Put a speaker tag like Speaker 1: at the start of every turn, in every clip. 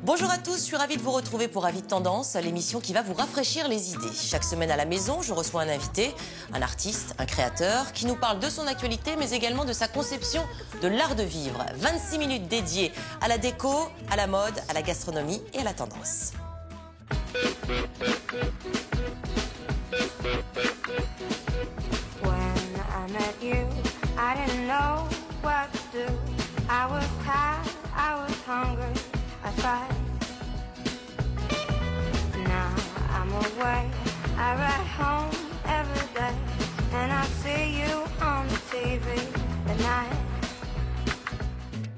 Speaker 1: Bonjour à tous, je suis ravie de vous retrouver pour Avis de Tendance, l'émission qui va vous rafraîchir les idées. Chaque semaine à la maison, je reçois un invité, un artiste, un créateur, qui nous parle de son actualité, mais également de sa conception de l'art de vivre. 26 minutes dédiées à la déco, à la mode, à la gastronomie et à la tendance.
Speaker 2: When I met you, I didn't know what to do. I was tired, I was hungry, I tried. Now I'm away, I ride home every day, and I see you on the TV at night.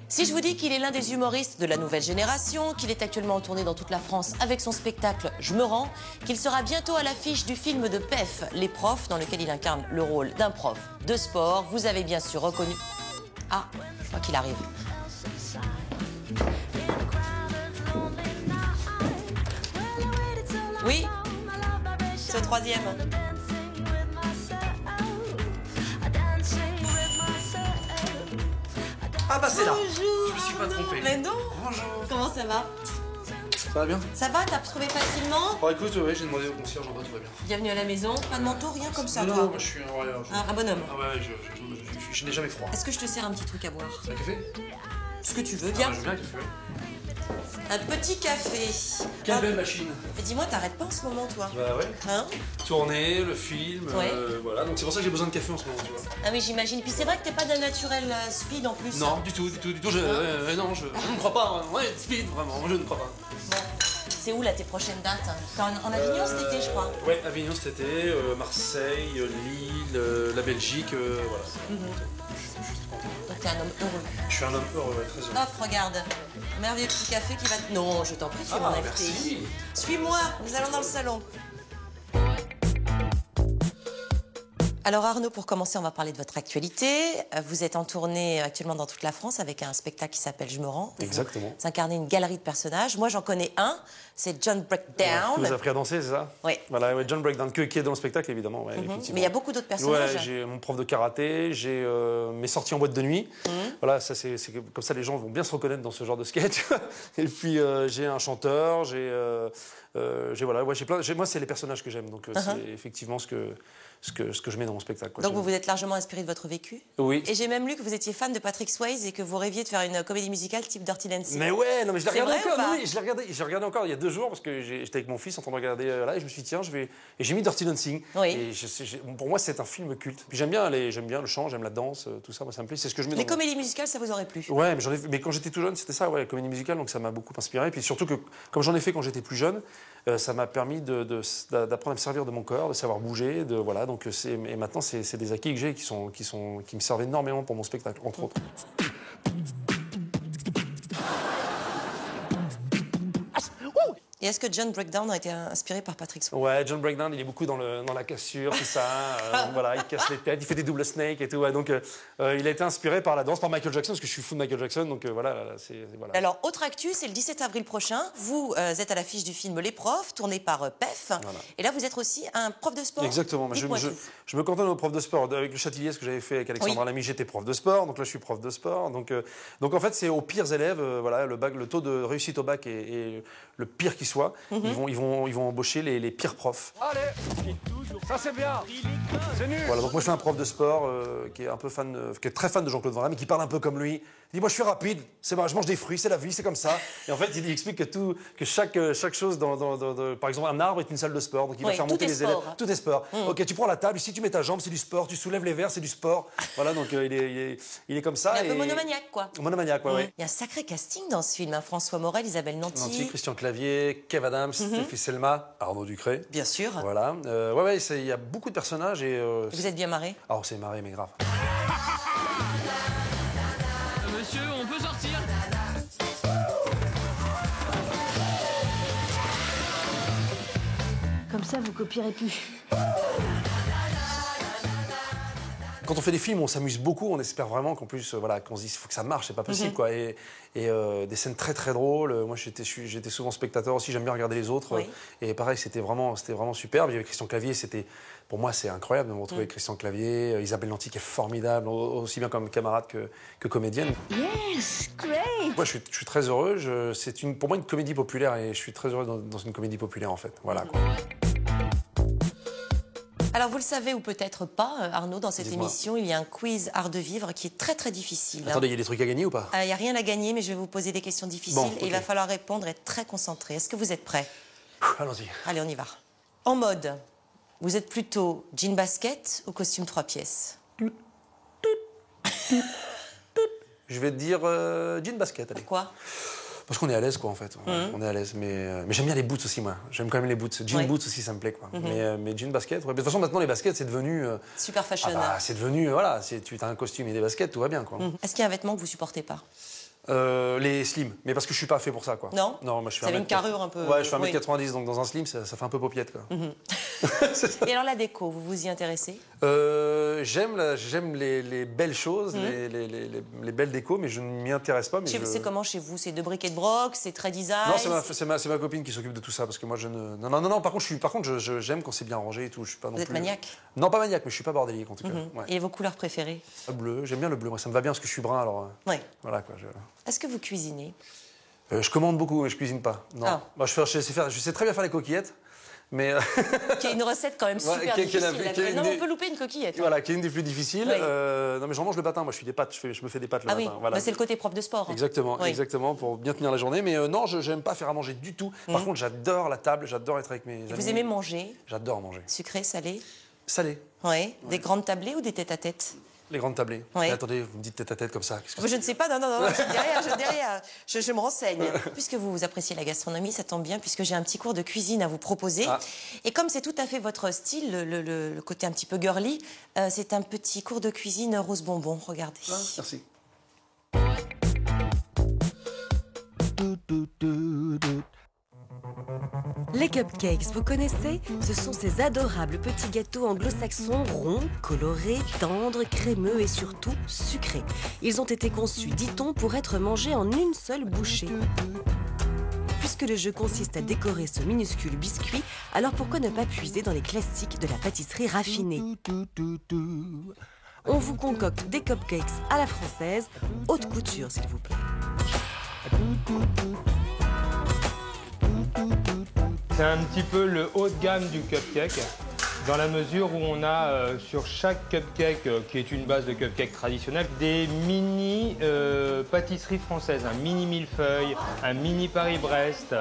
Speaker 1: Si je vous dis qu'il est l'un des humoristes de la nouvelle génération, qu'il est actuellement en tournée dans toute la France avec son spectacle Je me rends, qu'il sera bientôt à l'affiche du film de PEF, Les Profs, dans lequel il incarne le rôle d'un prof de sport, vous avez bien sûr reconnu... Ah, je crois qu'il arrive. Oui, c'est au troisième.
Speaker 3: Ah bah c'est là.
Speaker 1: Bonjour.
Speaker 3: Je me suis pas trompé.
Speaker 1: Mais non.
Speaker 3: Bonjour.
Speaker 1: Comment ça va?
Speaker 3: Ça va bien?
Speaker 1: Ça va, t'as trouvé facilement?
Speaker 3: Bon écoute, ouais, j'ai demandé au concierge, en bas tout va bien.
Speaker 1: Bienvenue à la maison, pas de manteau, rien comme ça,
Speaker 3: Non,
Speaker 1: toi.
Speaker 3: non, moi je suis
Speaker 1: Un bonhomme.
Speaker 3: Ah ouais, je n'ai jamais froid.
Speaker 1: Est-ce que je te sers un petit truc à boire?
Speaker 3: Un café?
Speaker 1: Ce que tu veux,
Speaker 3: Ah,
Speaker 1: viens.
Speaker 3: je veux bien un café, ouais.
Speaker 1: Un petit café.
Speaker 3: Quelle
Speaker 1: Ah,
Speaker 3: belle machine.
Speaker 1: mais dis-moi, t'arrêtes pas en ce moment, toi?
Speaker 3: Bah ouais.
Speaker 1: Hein?
Speaker 3: Tourner, le film,
Speaker 1: Ouais.
Speaker 3: voilà. Donc c'est pour ça que j'ai besoin de café en ce moment, tu vois.
Speaker 1: Ah oui, j'imagine. Puis c'est vrai que t'es pas d'un naturel speed en plus.
Speaker 3: Non, du tout. Non, je ne crois pas. Hein. Ouais, speed, vraiment, je ne crois pas.
Speaker 1: Bon. C'est où, là, tes prochaines dates? T'es en Avignon cet été, je crois.
Speaker 3: Ouais, Avignon cet été, Marseille, Lille, la Belgique, voilà.
Speaker 1: Donc t'es un homme heureux.
Speaker 3: Je suis un homme heureux, ouais, très heureux.
Speaker 1: Hop, regarde. Un merveilleux petit café qui va te... Non, je t'en prie, tu es mon invité.
Speaker 3: Merci.
Speaker 1: Suis-moi, nous allons dans le salon. Alors Arnaud, pour commencer, on va parler de votre actualité. Vous êtes en tournée actuellement dans toute la France avec un spectacle qui s'appelle Je me rends.
Speaker 3: Exactement.
Speaker 1: Vous incarnez une galerie de personnages. Moi, j'en connais un, c'est John Breakdown.
Speaker 3: Qui vous a appris à danser, c'est ça?
Speaker 1: Oui.
Speaker 3: Voilà, ouais, John Breakdown, qui est dans le spectacle, évidemment. Ouais, effectivement.
Speaker 1: Mais il y a beaucoup d'autres personnages.
Speaker 3: Ouais, j'ai mon prof de karaté, j'ai mes sorties en boîte de nuit. Voilà, ça c'est comme ça les gens vont bien se reconnaître dans ce genre de sketch. Et puis j'ai un chanteur, j'ai voilà, ouais, j'ai plein. Moi, c'est les personnages que j'aime, donc c'est effectivement ce que je mets dans mon spectacle. Quoi.
Speaker 1: Donc vous vous êtes largement inspiré de votre vécu.
Speaker 3: Oui.
Speaker 1: Et j'ai même lu que vous étiez fan de Patrick Swayze et que vous rêviez de faire une comédie musicale type Dirty Dancing.
Speaker 3: Mais ouais, non mais je l'ai
Speaker 1: C'est
Speaker 3: regardé
Speaker 1: vrai ou
Speaker 3: encore.
Speaker 1: pas?
Speaker 3: Non, oui, j'ai regardé encore il y a 2 jours parce que j'étais avec mon fils en train de regarder là et je me suis dit tiens je vais et j'ai mis Dirty Dancing.
Speaker 1: Oui.
Speaker 3: Et pour moi c'est un film culte. Puis j'aime bien le chant, j'aime la danse, tout ça, moi ça me plaît, c'est ce que je mets
Speaker 1: Les
Speaker 3: dans mon...
Speaker 1: comédies musicales, ça vous aurait plu?
Speaker 3: Ouais, mais quand j'étais tout jeune, c'était ça, ouais, comédie musicale, donc ça m'a beaucoup inspiré. Puis surtout que, comme j'en ai fait quand j'étais plus jeune, ça m'a permis d'apprendre à me servir de mon corps, de savoir bouger, voilà. Donc et maintenant, c'est des acquis que j'ai qui me servent énormément pour mon spectacle, entre autres.
Speaker 1: Et est-ce que John Breakdown a été inspiré par Patrick Swayze?
Speaker 3: Ouais, John Breakdown, il est beaucoup dans la cassure, tout ça. Voilà, il casse les têtes, il fait des double snakes et tout. Ouais, donc, il a été inspiré par la danse, par Michael Jackson, parce que je suis fou de Michael Jackson. Donc voilà, voilà.
Speaker 1: Alors, autre actu, c'est le 17 avril prochain. Vous êtes à l'affiche du film Les Profs, tourné par PEF. Voilà. Et là, vous êtes aussi un prof de sport.
Speaker 3: Exactement. Je me cantonne au prof de sport. Avec le Châtillier, ce que j'avais fait avec Alexandre Lamy, j'étais prof de sport. Donc là, je suis prof de sport. Donc en fait, c'est aux pires élèves. Voilà, le taux de réussite au bac est le pire qui soit. Ils vont embaucher les pires profs.
Speaker 4: Allez, ça c'est bien, c'est nul.
Speaker 3: Voilà, donc moi je suis un prof de sport qui est un peu qui est très fan de Jean-Claude Van Damme, qui parle un peu comme lui. Il dit moi je suis rapide, c'est je mange des fruits, c'est la vie, c'est comme ça. Et en fait il explique que chaque chose par exemple un arbre est une salle de sport, donc il va faire monter les élèves. Tout est sport. Ok, tu prends la table, si tu mets ta jambe c'est du sport, tu soulèves les verres c'est du sport. Voilà, donc il est comme ça.
Speaker 1: Il est un peu monomaniaque quoi.
Speaker 3: Monomaniaque, ouais.
Speaker 1: Il y a un sacré casting dans ce film, hein. François Morel, Isabelle Nanty,
Speaker 3: Christian Clavier, Kev Adams, Stéphie Selma, Arnaud Ducré.
Speaker 1: Bien sûr.
Speaker 3: Voilà. Il y a beaucoup de personnages et.
Speaker 1: Vous êtes bien marré?
Speaker 3: Ah, on s'est marré, mais grave.
Speaker 4: Monsieur, on peut sortir?
Speaker 5: Comme ça, vous copierez plus.
Speaker 3: Quand on fait des films, on s'amuse beaucoup, on espère vraiment qu'en plus, qu'on se dise, il faut que ça marche, c'est pas possible, quoi. Et des scènes très très drôles. Moi, j'étais souvent spectateur aussi, j'aime bien regarder les autres.
Speaker 1: Oui.
Speaker 3: Et pareil, c'était vraiment superbe. Il y avait Christian Clavier, pour moi, c'est incroyable de me retrouver avec Christian Clavier, Isabelle Nanty qui est formidable, aussi bien comme camarade que comédienne.
Speaker 5: Yes, great.
Speaker 3: Moi, je suis très heureux. C'est pour moi une comédie populaire et je suis très heureux dans une comédie populaire, en fait. Voilà, quoi.
Speaker 1: Alors, vous le savez ou peut-être pas, Arnaud, dans cette
Speaker 3: Dites-moi.
Speaker 1: émission, il y a un quiz art de vivre qui est très, très difficile.
Speaker 3: Attendez, il y a des trucs à gagner ou pas?
Speaker 1: Il n'y a rien à gagner, mais je vais vous poser des questions difficiles
Speaker 3: Bon,
Speaker 1: et il va
Speaker 3: ok.
Speaker 1: falloir répondre et être très concentré. Est-ce que vous êtes prêts?
Speaker 3: Allons-y.
Speaker 1: Allez, on y va. En mode, vous êtes plutôt jean basket ou costume 3 pièces?
Speaker 3: Je vais te dire jean basket, allez.
Speaker 1: Quoi?
Speaker 3: Parce qu'on est à l'aise, quoi, en fait. On est à l'aise. Mais j'aime bien les boots aussi, moi. J'aime quand même les boots. Jean
Speaker 1: Ouais.
Speaker 3: boots aussi, ça me plaît, quoi. Mais jean basket, ouais. De toute façon, maintenant, les baskets, c'est devenu...
Speaker 1: Super fashion.
Speaker 3: c'est devenu, voilà, tu as un costume et des baskets, tout va bien, quoi.
Speaker 1: Est-ce qu'il y a un vêtement que vous supportez pas?
Speaker 3: Les slims, mais parce que je suis pas fait pour ça, quoi.
Speaker 1: Non?
Speaker 3: Non, moi je fais
Speaker 1: Vous avez
Speaker 3: 1m4.
Speaker 1: une carrure un peu-
Speaker 3: Ouais, je fais
Speaker 1: oui.
Speaker 3: 1m90, donc dans un slim, ça fait un peu paupiette, quoi.
Speaker 1: Et alors la déco, vous vous y intéressez?
Speaker 3: J'aime les belles choses, les belles décos, mais je ne m'y intéresse pas. Mais
Speaker 1: C'est comment chez vous? C'est de briques et de broc? C'est très design?
Speaker 3: Non, c'est ma copine qui s'occupe de tout ça, parce que moi je ne... Non, par contre, j'aime quand c'est bien rangé et tout. Je suis pas non
Speaker 1: Vous êtes
Speaker 3: plus...
Speaker 1: maniaque?
Speaker 3: Non, pas maniaque, mais je suis pas bordélique, en tout cas. Ouais.
Speaker 1: Et vos couleurs préférées?
Speaker 3: Le bleu, j'aime bien le bleu, moi ça me va bien, parce que je suis brun, alors...
Speaker 1: Oui.
Speaker 3: Voilà, quoi.
Speaker 1: Est-ce que vous cuisinez?
Speaker 3: Je commande beaucoup, mais je cuisine pas. Non.
Speaker 1: Ah.
Speaker 3: Bah, je sais très bien faire les coquillettes, mais...
Speaker 1: Qui est une recette quand même super
Speaker 3: qui est
Speaker 1: difficile. Non, mais on peut louper une coquillette.
Speaker 3: Voilà, qui est une des plus difficiles.
Speaker 1: Oui.
Speaker 3: Non, mais j'en mange le matin. Moi, je fais des pâtes. Je me fais des pâtes le
Speaker 1: Ah oui,
Speaker 3: matin. Voilà.
Speaker 1: bah, c'est le côté prof de sport.
Speaker 3: Exactement,
Speaker 1: Oui.
Speaker 3: exactement, pour bien tenir la journée. Mais non, je n'aime pas faire à manger du tout. Par contre, j'adore la table. J'adore être avec mes amis.
Speaker 1: Vous aimez manger?
Speaker 3: J'adore manger.
Speaker 1: Sucré, salé?
Speaker 3: Salé.
Speaker 1: Oui. Des grandes tablées ou des tête-à-tête?
Speaker 3: Les grandes tablées.
Speaker 1: Oui.
Speaker 3: Et attendez, vous me dites tête à tête comme ça. Qu'est-ce que
Speaker 1: Je ne sais pas, non, je ne dis rien, je me renseigne. Puisque vous appréciez la gastronomie, ça tombe bien, puisque j'ai un petit cours de cuisine à vous proposer.
Speaker 3: Ah.
Speaker 1: Et comme c'est tout à fait votre style, le côté un petit peu girly, c'est un petit cours de cuisine rose bonbon, regardez.
Speaker 3: Ah, merci.
Speaker 5: Les cupcakes, vous connaissez? Ce sont ces adorables petits gâteaux anglo-saxons ronds, colorés, tendres, crémeux et surtout sucrés. Ils ont été conçus, dit-on, pour être mangés en une seule bouchée. Puisque le jeu consiste à décorer ce minuscule biscuit, alors pourquoi ne pas puiser dans les classiques de la pâtisserie raffinée? On vous concocte des cupcakes à la française, haute couture s'il vous plaît.
Speaker 6: C'est un petit peu le haut de gamme du cupcake, dans la mesure où on a sur chaque cupcake, qui est une base de cupcake traditionnel, des mini pâtisseries françaises, un mini millefeuille, un mini Paris-Brest,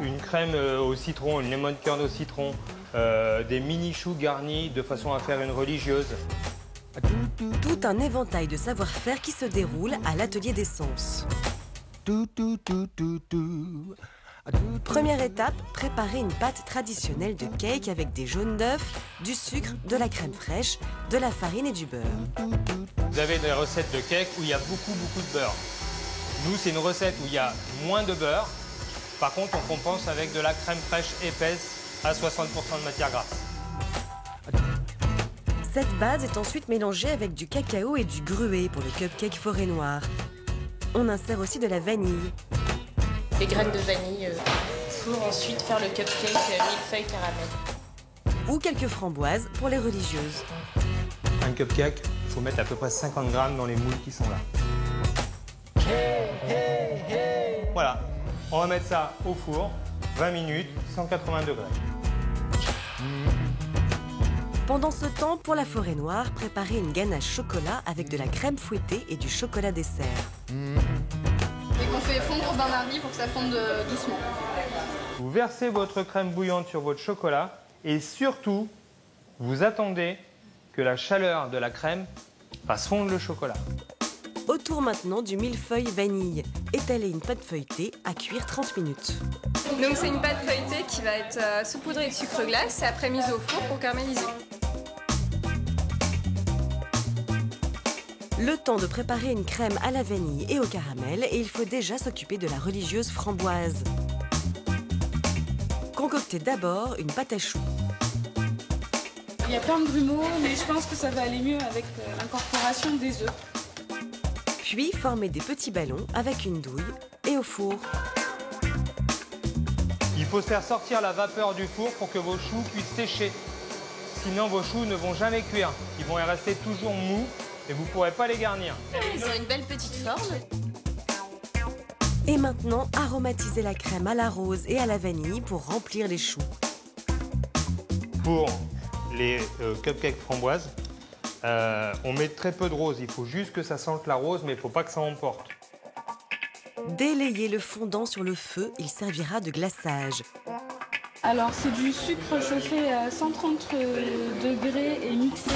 Speaker 6: une crème au citron, une lemon curd au citron, des mini choux garnis de façon à faire une religieuse.
Speaker 5: Tout un éventail de savoir-faire qui se déroule à l'atelier d'essence. Première étape, préparer une pâte traditionnelle de cake avec des jaunes d'œufs, du sucre, de la crème fraîche, de la farine et du beurre.
Speaker 6: Vous avez des recettes de cake où il y a beaucoup de beurre. Nous, c'est une recette où il y a moins de beurre. Par contre, on compense avec de la crème fraîche épaisse à 60% de matière grasse.
Speaker 5: Cette base est ensuite mélangée avec du cacao et du gruau pour le cupcake forêt noire. On insère aussi de la vanille.
Speaker 7: Les graines de vanille pour ensuite faire le cupcake millefeuille caramel.
Speaker 5: Ou quelques framboises pour les religieuses.
Speaker 6: Un cupcake, il faut mettre à peu près 50 grammes dans les moules qui sont là. Voilà, on va mettre ça au four, 20 minutes, 180 degrés.
Speaker 5: Pendant ce temps, pour la forêt noire, préparez une ganache chocolat avec de la crème fouettée et du chocolat dessert.
Speaker 8: Et qu'on fait fondre au bain-marie pour que ça fonde doucement.
Speaker 6: Vous versez votre crème bouillante sur votre chocolat et surtout, vous attendez que la chaleur de la crème fasse fondre le chocolat.
Speaker 5: Autour maintenant du millefeuille vanille. Étalez une pâte feuilletée à cuire 30 minutes.
Speaker 8: Donc c'est une pâte feuilletée qui va être saupoudrée de sucre glace et après mise au four pour caraméliser.
Speaker 5: Le temps de préparer une crème à la vanille et au caramel et il faut déjà s'occuper de la religieuse framboise. Concoctez d'abord une pâte à choux.
Speaker 9: Il y a plein de grumeaux, mais je pense que ça va aller mieux avec l'incorporation des œufs.
Speaker 5: Puis formez des petits ballons avec une douille et au four.
Speaker 6: Il faut faire sortir la vapeur du four pour que vos choux puissent sécher. Sinon, vos choux ne vont jamais cuire. Ils vont rester toujours mous et vous ne pourrez pas les garnir.
Speaker 7: Ils ont une belle petite forme.
Speaker 5: Et maintenant, aromatisez la crème à la rose et à la vanille pour remplir les choux.
Speaker 6: Pour les cupcakes framboises, on met très peu de rose. Il faut juste que ça sente la rose, mais il ne faut pas que ça emporte.
Speaker 5: Délayez le fondant sur le feu, il servira de glaçage.
Speaker 9: Alors c'est du sucre chauffé à 130 degrés et mixé.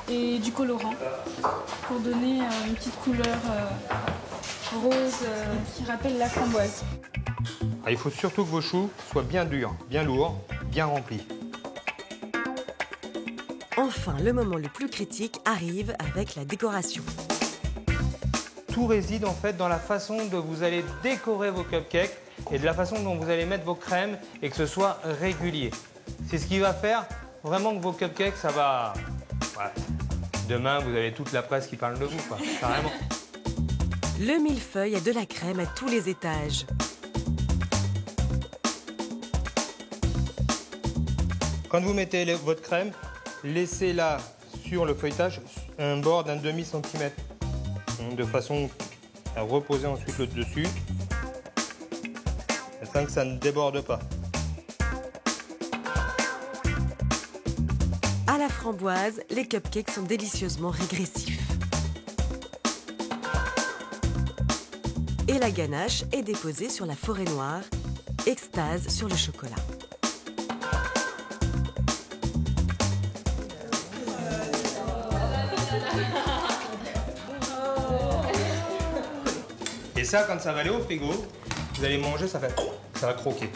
Speaker 9: Et du colorant pour donner une petite couleur rose qui rappelle la framboise.
Speaker 6: Il faut surtout que vos choux soient bien durs, bien lourds, bien remplis.
Speaker 5: Enfin, le moment le plus critique arrive avec la décoration.
Speaker 6: Tout réside en fait dans la façon dont vous allez décorer vos cupcakes et de la façon dont vous allez mettre vos crèmes et que ce soit régulier. C'est ce qui va faire vraiment que vos cupcakes, ça va... Ouais. Demain, vous avez toute la presse qui parle de vous, quoi. Carrément.
Speaker 5: Le millefeuille a de la crème à tous les étages.
Speaker 6: Quand vous mettez votre crème, laissez-la sur le feuilletage un bord d'un demi-centimètre, de façon à reposer ensuite le dessus, afin que ça ne déborde pas.
Speaker 5: À la framboise, les cupcakes sont délicieusement régressifs. Et la ganache est déposée sur la forêt noire, extase sur le chocolat.
Speaker 6: Et ça, quand ça va aller au frigo, vous allez manger, ça va croquer.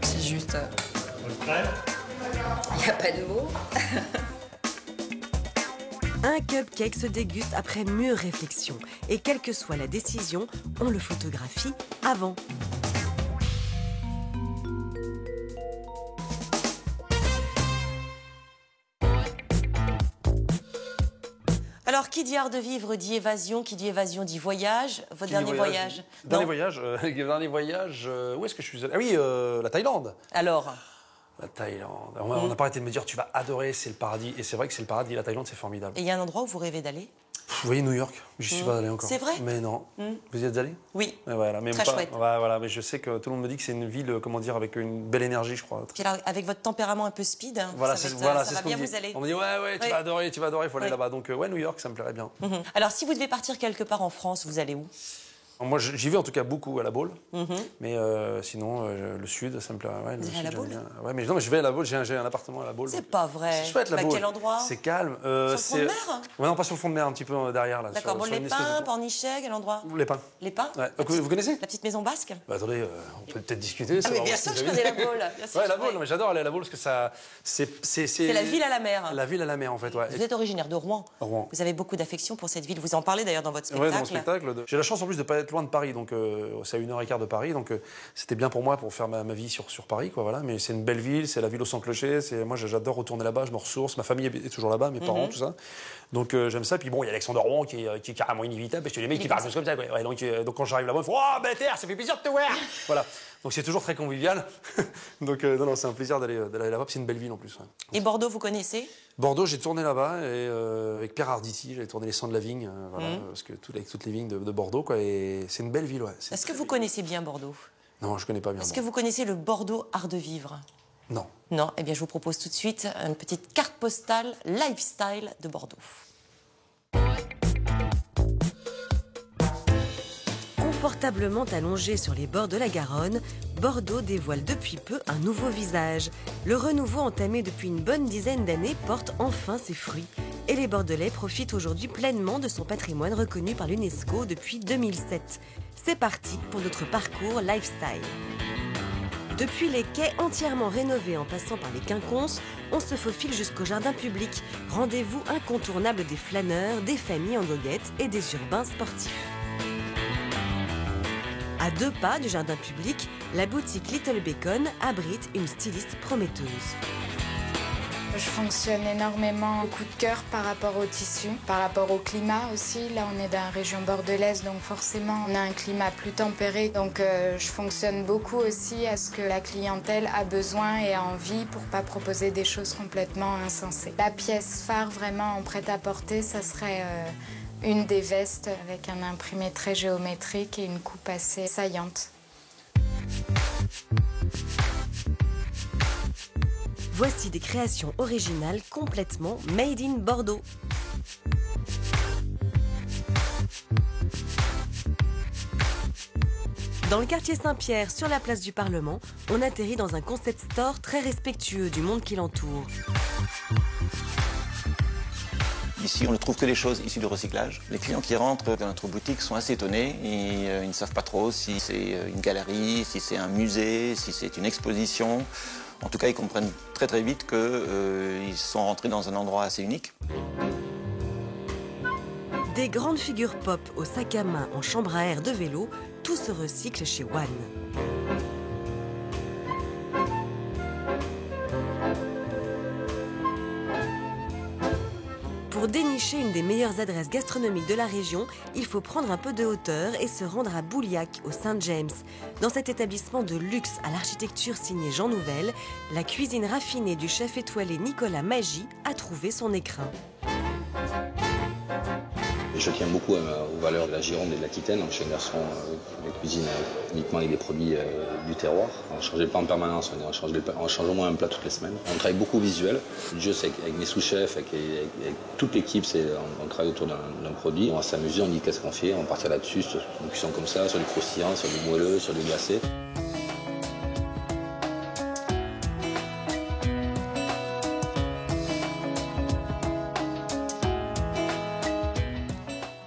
Speaker 10: C'est juste... Il n'y a pas de mots.
Speaker 5: Un cupcake se déguste après mûre réflexion. Et quelle que soit la décision, on le photographie avant.
Speaker 1: Alors, qui dit art de vivre dit évasion, qui dit évasion dit voyage. Votre dernier voyage
Speaker 3: Dernier voyage, où est-ce que je suis allé? Ah oui, la Thaïlande.
Speaker 1: Alors?
Speaker 3: La Thaïlande. On n'a pas arrêté de me dire, tu vas adorer, c'est le paradis. Et c'est vrai que c'est le paradis, la Thaïlande, c'est formidable.
Speaker 1: Et il y a un endroit où vous rêvez d'aller?
Speaker 3: Vous voyez New York, j'y suis pas allé encore.
Speaker 1: C'est vrai?
Speaker 3: Mais non. Vous y êtes allé?
Speaker 1: Oui.
Speaker 3: Et voilà, mais
Speaker 1: très chouette.
Speaker 3: Voilà, mais je sais que tout le monde me dit que c'est une ville, comment dire, avec une belle énergie, je crois.
Speaker 1: Puis alors, avec votre tempérament un peu speed, hein,
Speaker 3: voilà,
Speaker 1: ça
Speaker 3: va
Speaker 1: ce
Speaker 3: bien
Speaker 1: vous aller.
Speaker 3: On me dit, ouais, tu vas adorer, il faut aller là-bas. Donc, ouais, New York, ça me plairait bien.
Speaker 1: Alors, si vous devez partir quelque part en France, vous allez où?
Speaker 3: Moi, j'y vais en tout cas beaucoup à La Baule, mais sinon, le sud, ça me plairait. Ouais,
Speaker 1: vous allez à La Baule?
Speaker 3: Ouais, mais non, mais je vais à La Baule, j'ai un appartement à La Baule.
Speaker 1: C'est pas vrai.
Speaker 3: C'est chouette, La Baule.
Speaker 1: Quel endroit?
Speaker 3: C'est calme.
Speaker 1: Sur le front de mer?
Speaker 3: Ouais, non, pas sur le fond de mer, un petit peu derrière.
Speaker 1: D'accord, bon, les Pins, Pornichet, quel endroit?
Speaker 3: Les Pins.
Speaker 1: Les Pins?
Speaker 3: Ouais. Vous connaissez?
Speaker 1: La petite maison basque?
Speaker 3: Bah, attendez, on peut peut-être discuter.
Speaker 1: Ah, mais bien sûr, je connais La Baule.
Speaker 3: Ouais, La Baule, mais j'adore aller à La Baule parce que ça. C'est
Speaker 1: la ville à la mer.
Speaker 3: La ville à la mer, en fait, ouais.
Speaker 1: Vous êtes originaire de Rouen.
Speaker 3: Rouen.
Speaker 1: Vous avez beaucoup d'affection pour cette ville. Vous en parlez d'ailleurs dans votre spectacle.
Speaker 3: Ouais, dans mon spectacle. J'ai la chance en plus de ne pas être loin de Paris, donc c'est à 1h15 de Paris, donc c'était bien pour moi pour faire ma vie sur Paris, quoi, voilà. Mais c'est une belle ville, c'est la ville au sans clocher. Moi, j'adore retourner là-bas, je me ressource. Ma famille est toujours là-bas, mes parents, tout ça. Donc j'aime ça. Puis bon, il y a Alexandre Rouen qui est carrément inévitable, parce que les mecs qui parlent comme ça, quoi. Ouais, donc quand j'arrive là-bas, ils font oh Better, ça fait plaisir de te voir. Voilà. Donc c'est toujours très convivial. Donc non, c'est un plaisir d'aller là-bas. C'est une belle ville en plus. Ouais.
Speaker 1: Et Bordeaux, vous connaissez?
Speaker 3: Bordeaux, j'ai tourné là-bas et avec Pierre Arditi, j'avais tourné les 100 de la vigne, voilà, parce que avec toutes les vignes de Bordeaux, quoi. Et c'est une belle ville, ouais.
Speaker 1: Est-ce que vous connaissez bien Bordeaux?
Speaker 3: Non, je connais pas bien.
Speaker 1: Est-ce que vous connaissez le Bordeaux art de vivre?
Speaker 3: Non.
Speaker 1: Non, eh bien je vous propose tout de suite une petite carte postale lifestyle de Bordeaux.
Speaker 5: Confortablement allongé sur les bords de la Garonne, Bordeaux dévoile depuis peu un nouveau visage. Le renouveau entamé depuis une bonne dizaine d'années porte enfin ses fruits. Et les Bordelais profitent aujourd'hui pleinement de son patrimoine reconnu par l'UNESCO depuis 2007. C'est parti pour notre parcours lifestyle. Depuis les quais entièrement rénovés en passant par les quinconces, on se faufile jusqu'au jardin public, rendez-vous incontournable des flâneurs, des familles en goguette et des urbains sportifs. À 2 pas du jardin public, la boutique Little Bacon abrite une styliste prometteuse.
Speaker 10: Je fonctionne énormément au coup de cœur par rapport au tissu, par rapport au climat aussi. Là, on est dans la région bordelaise, donc forcément, on a un climat plus tempéré. Donc, je fonctionne beaucoup aussi à ce que la clientèle a besoin et a envie pour pas proposer des choses complètement insensées. La pièce phare vraiment en prêt-à-porter, ça serait une des vestes avec un imprimé très géométrique et une coupe assez saillante.
Speaker 5: Voici des créations originales complètement made in Bordeaux. Dans le quartier Saint-Pierre, sur la place du Parlement, on atterrit dans un concept store très respectueux du monde qui l'entoure.
Speaker 11: Ici, on ne trouve que des choses issues du recyclage. Les clients qui rentrent dans notre boutique sont assez étonnés. Ils ne savent pas trop si c'est une galerie, si c'est un musée, si c'est une exposition. En tout cas, ils comprennent très très vite qu'ils sont rentrés dans un endroit assez unique.
Speaker 5: Des grandes figures pop au sac à main en chambre à air de vélo, tout se recycle chez One. Pour dénicher une des meilleures adresses gastronomiques de la région, il faut prendre un peu de hauteur et se rendre à Bouliac, au Saint-James. Dans cet établissement de luxe à l'architecture signée Jean Nouvel, la cuisine raffinée du chef étoilé Nicolas Magy a trouvé son écrin.
Speaker 12: Je tiens beaucoup aux valeurs de la Gironde et de l'Aquitaine. Je suis un garçon de cuisine uniquement avec des produits du terroir. On ne changeait pas en permanence, on change au moins un plat toutes les semaines. On travaille beaucoup visuel. Le jeu, c'est avec mes sous-chefs, avec toute l'équipe, on travaille autour d'un produit. On va s'amuser, on dit qu'est-ce qu'on fait, on va partir là-dessus, sur une cuisson comme ça, sur du croustillant, sur du moelleux, sur du glacé.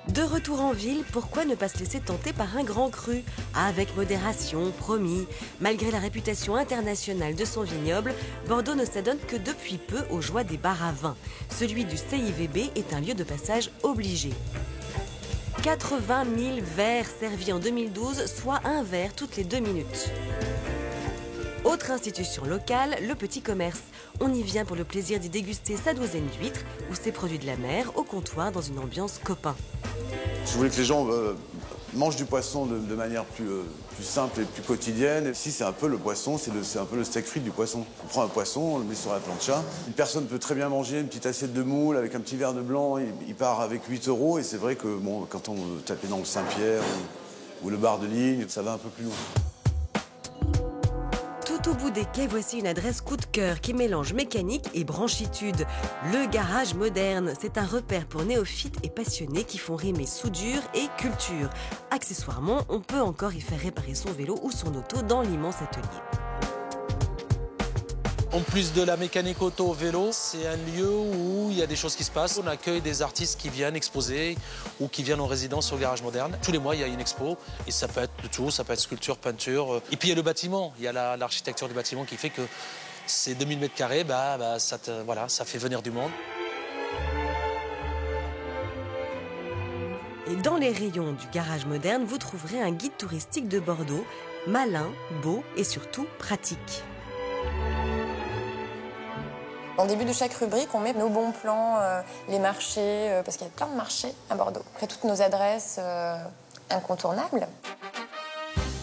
Speaker 5: De retour en ville, pourquoi ne pas se laisser tenter par un grand cru? Avec modération, promis. Malgré la réputation internationale de son vignoble, Bordeaux ne s'adonne que depuis peu aux joies des bars à vin. Celui du CIVB est un lieu de passage obligé. 80 000 verres servis en 2012, soit un verre toutes les 2 minutes. Autre institution locale, le petit commerce. On y vient pour le plaisir d'y déguster sa douzaine d'huîtres ou ses produits de la mer au comptoir dans une ambiance copain.
Speaker 13: Je voulais que les gens mangent du poisson de manière plus simple et plus quotidienne. Ici, c'est un peu le poisson, c'est un peu le steak frites du poisson. On prend un poisson, on le met sur la plancha. Une personne peut très bien manger une petite assiette de moule avec un petit verre de blanc, il part avec 8 €. Et c'est vrai que bon, quand on tape dans le Saint-Pierre ou le bar de Ligne, ça va un peu plus loin.
Speaker 5: Tout au bout des quais, voici une adresse coup de cœur qui mélange mécanique et branchitude. Le garage moderne, c'est un repère pour néophytes et passionnés qui font rimer soudure et culture. Accessoirement, on peut encore y faire réparer son vélo ou son auto dans l'immense atelier.
Speaker 14: En plus de la mécanique auto-vélo, c'est un lieu où il y a des choses qui se passent. On accueille des artistes qui viennent exposer ou qui viennent en résidence au Garage Moderne. Tous les mois, il y a une expo et ça peut être de tout, ça peut être sculpture, peinture. Et puis il y a le bâtiment, il y a l'architecture du bâtiment qui fait que ces 2000 m², ça fait venir du monde.
Speaker 5: Et dans les rayons du Garage Moderne, vous trouverez un guide touristique de Bordeaux, malin, beau et surtout pratique.
Speaker 15: En début de chaque rubrique, on met nos bons plans, les marchés, parce qu'il y a plein de marchés à Bordeaux. Après, toutes nos adresses incontournables.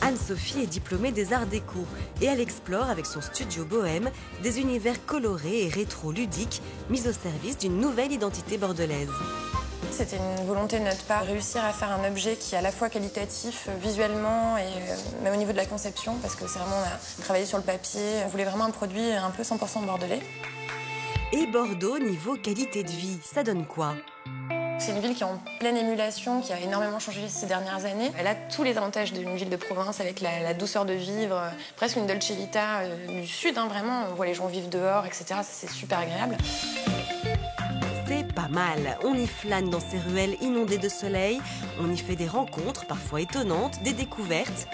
Speaker 5: Anne-Sophie est diplômée des arts déco et elle explore avec son studio bohème des univers colorés et rétro-ludiques mis au service d'une nouvelle identité bordelaise.
Speaker 15: C'était une volonté de notre part, réussir à faire un objet qui est à la fois qualitatif visuellement et même au niveau de la conception, parce que c'est vraiment, on a travaillé sur le papier, on voulait vraiment un produit un peu 100% bordelais.
Speaker 5: Et Bordeaux, niveau qualité de vie, ça donne quoi?
Speaker 15: C'est une ville qui est en pleine émulation, qui a énormément changé ces dernières années. Elle a tous les avantages d'une ville de province, avec la douceur de vivre, presque une Dolce Vita du sud, hein, vraiment. On voit les gens vivre dehors, etc. C'est super agréable.
Speaker 5: C'est pas mal. On y flâne dans ces ruelles inondées de soleil, on y fait des rencontres, parfois étonnantes, des découvertes.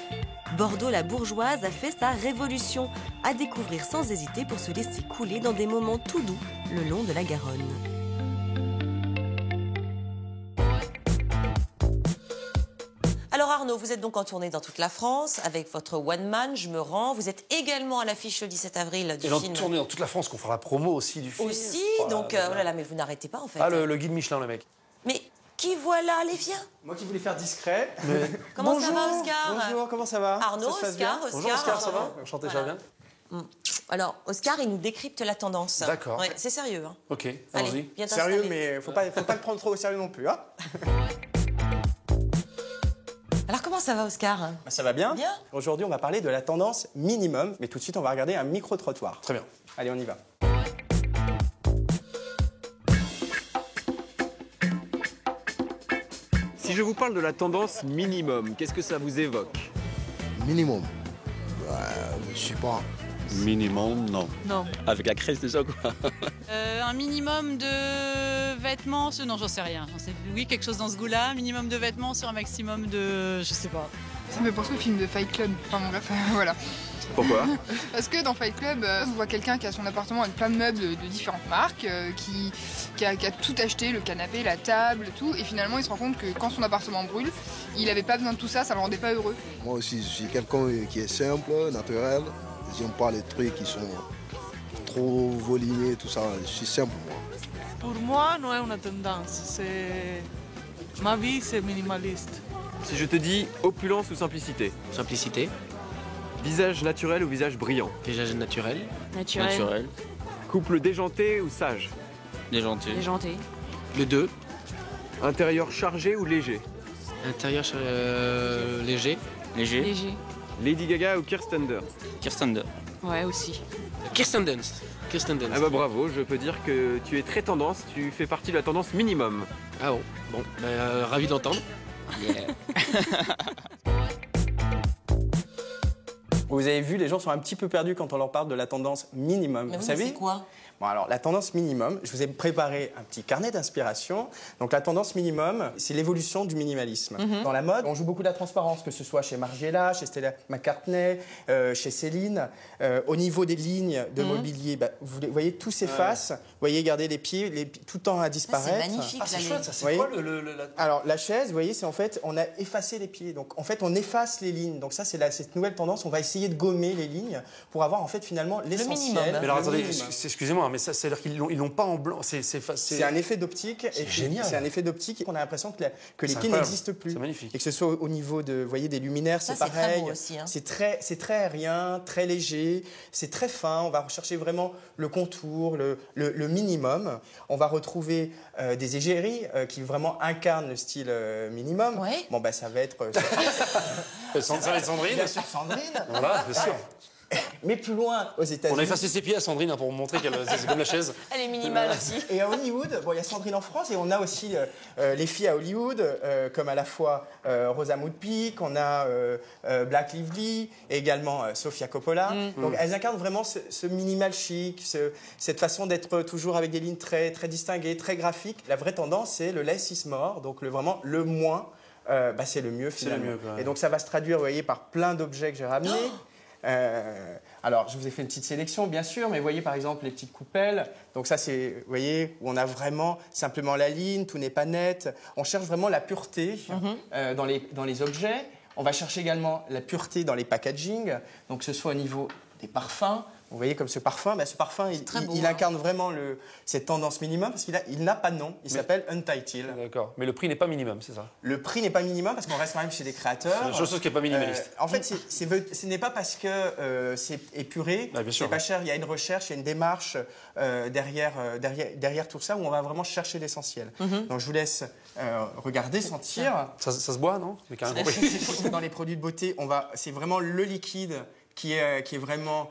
Speaker 5: Bordeaux la bourgeoise a fait sa révolution, à découvrir sans hésiter pour se laisser couler dans des moments tout doux le long de la Garonne.
Speaker 1: Alors Arnaud, vous êtes donc en tournée dans toute la France avec votre One Man, Je me rends. Vous êtes également à l'affiche le 17 avril du
Speaker 3: Et en
Speaker 1: film.
Speaker 3: tournée dans toute la France, qu'on fera la promo aussi du film.
Speaker 1: Aussi,
Speaker 3: Voilà,
Speaker 1: donc oh là là, mais vous n'arrêtez pas en fait.
Speaker 3: Ah, le guide Michelin, le mec.
Speaker 1: Mais qui voilà, allez viens.
Speaker 16: Moi qui voulais faire discret.
Speaker 1: Comment ça va, Oscar?
Speaker 16: Bonjour, comment ça va?
Speaker 1: Arnaud,
Speaker 16: Ça se passe
Speaker 1: Oscar,
Speaker 16: bien
Speaker 3: Bonjour Oscar, ça va? Enchanté, ça va bien?
Speaker 1: Alors, Oscar, il nous décrypte la tendance.
Speaker 3: D'accord.
Speaker 1: Ouais, c'est sérieux. Hein.
Speaker 3: Ok,
Speaker 1: Allez,
Speaker 3: allons-y.
Speaker 1: viens
Speaker 16: Sérieux,
Speaker 1: t'installer.
Speaker 16: mais faut pas le prendre trop au sérieux non plus. Hein.
Speaker 1: Alors, comment ça va, Oscar?
Speaker 16: Bah, ça va bien.
Speaker 1: Bien.
Speaker 16: Aujourd'hui, on va parler de la tendance minimum, mais tout de suite, on va regarder un micro-trottoir.
Speaker 3: Très bien.
Speaker 16: Allez, on y va.
Speaker 17: Si je vous parle de la tendance minimum, qu'est-ce que ça vous évoque?
Speaker 18: Minimum. Je sais pas.
Speaker 17: Minimum, non.
Speaker 19: Non.
Speaker 17: Avec la crèche déjà, quoi.
Speaker 19: Un minimum de vêtements, non, j'en sais rien. Oui, quelque chose dans ce goût-là. Minimum de vêtements sur un maximum de... je sais pas.
Speaker 20: Ça me fait penser au film de Fight Club. Enfin bon, bref, voilà.
Speaker 17: Pourquoi?
Speaker 20: Parce que dans Fight Club, on voit quelqu'un qui a son appartement avec plein de meubles de différentes marques, qui a tout acheté, le canapé, la table, tout, et finalement il se rend compte que quand son appartement brûle, il n'avait pas besoin de tout ça, ça ne le rendait pas heureux.
Speaker 18: Moi aussi, je suis quelqu'un qui est simple, naturel. J'aime pas les trucs qui sont trop volumineux, tout ça. Je suis simple, moi.
Speaker 21: Pour moi, non è una tendance, c'est... Ma vie, c'est minimaliste.
Speaker 17: Si je te dis opulence ou simplicité?
Speaker 22: Simplicité.
Speaker 17: Visage naturel ou visage brillant?
Speaker 22: Visage naturel.
Speaker 17: Naturel. Couple déjanté ou sage?
Speaker 22: Déjanté.
Speaker 19: Déjanté.
Speaker 22: Le 2.
Speaker 17: Intérieur chargé ou léger?
Speaker 22: Intérieur léger. Léger.
Speaker 19: Léger.
Speaker 17: Lady Gaga ou Kirsten Dunst?
Speaker 22: Kirsten Dunst.
Speaker 19: Ouais, aussi.
Speaker 22: Kirsten Dunst. Kirsten Dunst.
Speaker 17: Ah bah bravo, je peux dire que tu es très tendance, tu fais partie de la tendance minimum.
Speaker 22: Ah bon, bon, bah, ravi de l'entendre. Yeah.
Speaker 16: Vous avez vu, les gens sont un petit peu perdus quand on leur parle de la tendance minimum.
Speaker 1: Mais
Speaker 16: vous
Speaker 1: oui,
Speaker 16: savez
Speaker 1: c'est quoi?
Speaker 16: Bon, alors, la tendance minimum, je vous ai préparé un petit carnet d'inspiration. Donc, la tendance minimum, c'est l'évolution du minimalisme. Dans la mode, on joue beaucoup de la transparence, que ce soit chez Margiela, chez Stella McCartney, chez Céline. Au niveau des lignes de mobilier, bah, vous voyez, tout s'efface. Vous voyez, regardez les pieds, tout tend à disparaître.
Speaker 1: C'est magnifique,
Speaker 3: c'est chouette, ça. C'est
Speaker 16: Voyez
Speaker 3: quoi
Speaker 16: Alors, la chaise, vous voyez, c'est en fait, on a effacé les pieds. Donc, en fait, on efface les lignes. Donc, ça, c'est cette nouvelle tendance. On va essayer de gommer les lignes pour avoir, en fait, finalement, l'essentiel.
Speaker 3: Mais alors, attendez, excusez-moi, mais ça, c'est-à-dire qu'ils l'ont pas en blanc.
Speaker 16: C'est un effet d'optique.
Speaker 3: C'est génial.
Speaker 16: C'est un effet d'optique. On a l'impression que les pieds
Speaker 3: incroyable.
Speaker 16: n'existent plus.
Speaker 3: C'est magnifique.
Speaker 16: Et que ce soit au niveau de, vous voyez, des luminaires,
Speaker 1: Ça,
Speaker 16: c'est
Speaker 1: c'est très
Speaker 16: pareil.
Speaker 1: beau aussi, hein.
Speaker 16: C'est très aérien, très léger. C'est très fin. On va rechercher vraiment le contour, le minimum. On va retrouver des égéries qui vraiment incarnent le style minimum.
Speaker 1: Ouais.
Speaker 16: Bon, bah, ça va être...
Speaker 3: Sandrine.
Speaker 16: Bien sûr, Sandrine.
Speaker 3: Voilà, bien sûr.
Speaker 16: Mais plus loin, aux États-Unis.
Speaker 3: On a effacé ses pieds à Sandrine pour montrer qu'elle c'est comme la chaise.
Speaker 1: Elle est minimale aussi.
Speaker 16: Et à Hollywood, bon, il y a Sandrine en France et on a aussi les filles à Hollywood, comme à la fois Rosamund Pike, on a Black Lively et également Sofia Coppola. Donc elles incarnent vraiment ce minimal chic, cette façon d'être toujours avec des lignes très distinguées, très graphiques. La vraie tendance, c'est le less is more, donc vraiment le moins, c'est le mieux finalement.
Speaker 3: le mieux, quoi.
Speaker 16: Et donc ça va se traduire, vous voyez, par plein d'objets que j'ai ramenés. Alors, je vous ai fait une petite sélection, bien sûr, mais vous voyez par exemple les petites coupelles. Donc ça, c'est, vous voyez, où on a vraiment simplement la ligne, tout n'est pas net. On cherche vraiment la pureté dans les objets. On va chercher également la pureté dans les packaging, donc que ce soit au niveau des parfums. Vous voyez comme ce parfum, ce parfum, il incarne vraiment cette tendance minimum parce qu'il n'a pas de nom. Il s'appelle Untitled.
Speaker 3: D'accord. Mais le prix n'est pas minimum, c'est ça?
Speaker 16: Le prix n'est pas minimum parce qu'on reste quand même chez des créateurs.
Speaker 3: C'est une chose qui n'est pas minimaliste.
Speaker 16: En fait, ce n'est pas parce que c'est épuré, c'est pas cher. Il y a une recherche, il y a une démarche derrière tout ça où on va vraiment chercher l'essentiel. Donc je vous laisse regarder, sentir.
Speaker 3: Ça se boit, non?
Speaker 16: Dans les produits de beauté, c'est vraiment le liquide qui est vraiment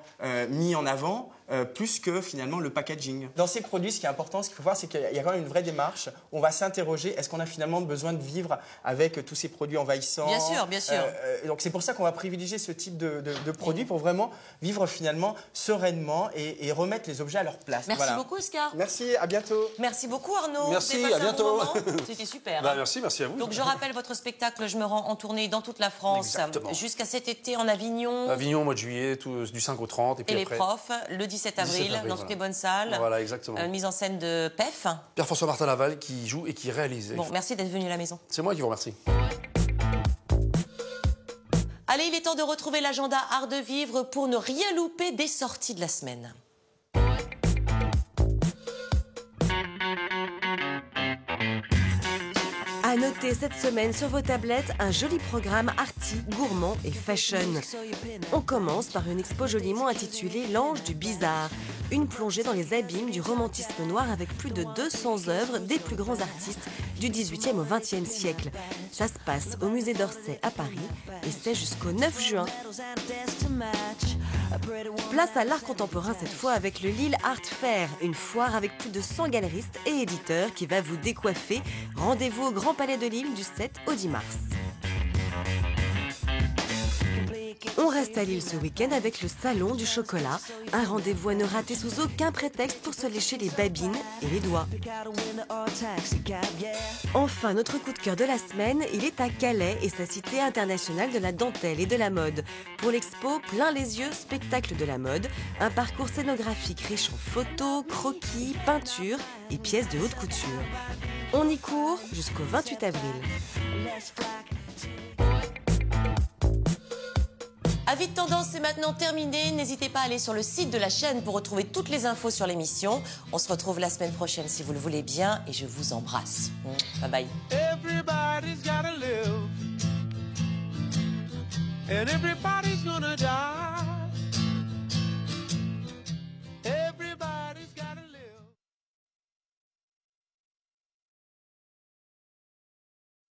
Speaker 16: mis en avant, plus que finalement le packaging. Dans ces produits, ce qui est important, ce qu'il faut voir, c'est qu'il y a quand même une vraie démarche. On va s'interroger, est-ce qu'on a finalement besoin de vivre avec tous ces produits envahissants?
Speaker 1: Bien sûr, bien sûr.
Speaker 16: Donc c'est pour ça qu'on va privilégier ce type de produits pour vraiment vivre finalement sereinement et remettre les objets à leur place.
Speaker 1: Merci beaucoup, Oscar.
Speaker 16: Merci, à bientôt.
Speaker 1: Merci beaucoup, Arnaud.
Speaker 3: Merci,
Speaker 1: Vous avez passé
Speaker 3: à bientôt.
Speaker 1: un bon moment. C'était super.
Speaker 3: Merci à vous.
Speaker 1: Donc je rappelle votre spectacle, je me rends en tournée dans toute la France jusqu'à cet été en Avignon.
Speaker 3: Avignon au mois de juillet, du 5 au 30. Et puis
Speaker 1: les
Speaker 3: après,
Speaker 1: profs, le 17 avril, dans toutes les bonnes salles.
Speaker 3: Voilà, exactement.
Speaker 1: Une mise en scène de PEF.
Speaker 3: Pierre-François Martin Laval qui joue et qui réalise.
Speaker 1: Bon, merci d'être venu à la maison.
Speaker 3: C'est moi qui vous remercie.
Speaker 1: est temps de retrouver l'agenda Art de Vivre pour ne rien louper des sorties de la semaine.
Speaker 5: À noter cette semaine sur vos tablettes un joli programme arty, gourmand et fashion. On commence par une expo joliment intitulée L'Ange du Bizarre. Une plongée dans les abîmes du romantisme noir avec plus de 200 œuvres des plus grands artistes du XVIIIe au XXe siècle. Ça se passe au musée d'Orsay à Paris et c'est jusqu'au 9 juin. Place à l'art contemporain cette fois avec le Lille Art Fair, une foire avec plus de 100 galeristes et éditeurs qui va vous décoiffer. Rendez-vous au Grand Palais de Lille du 7 au 10 mars. On reste à Lille ce week-end avec le Salon du Chocolat, un rendez-vous à ne rater sous aucun prétexte pour se lécher les babines et les doigts. Enfin, notre coup de cœur de la semaine, il est à Calais et sa cité internationale de la dentelle et de la mode. Pour l'expo Plein les yeux, spectacle de la mode, un parcours scénographique riche en photos, croquis, peintures et pièces de haute couture. On y court jusqu'au 28 avril.
Speaker 1: Avis de tendance, c'est maintenant terminé. N'hésitez pas à aller sur le site de la chaîne pour retrouver toutes les infos sur l'émission. On se retrouve la semaine prochaine si vous le voulez bien et je vous embrasse. Bye bye.
Speaker 2: Everybody's gotta live, and everybody's gonna die.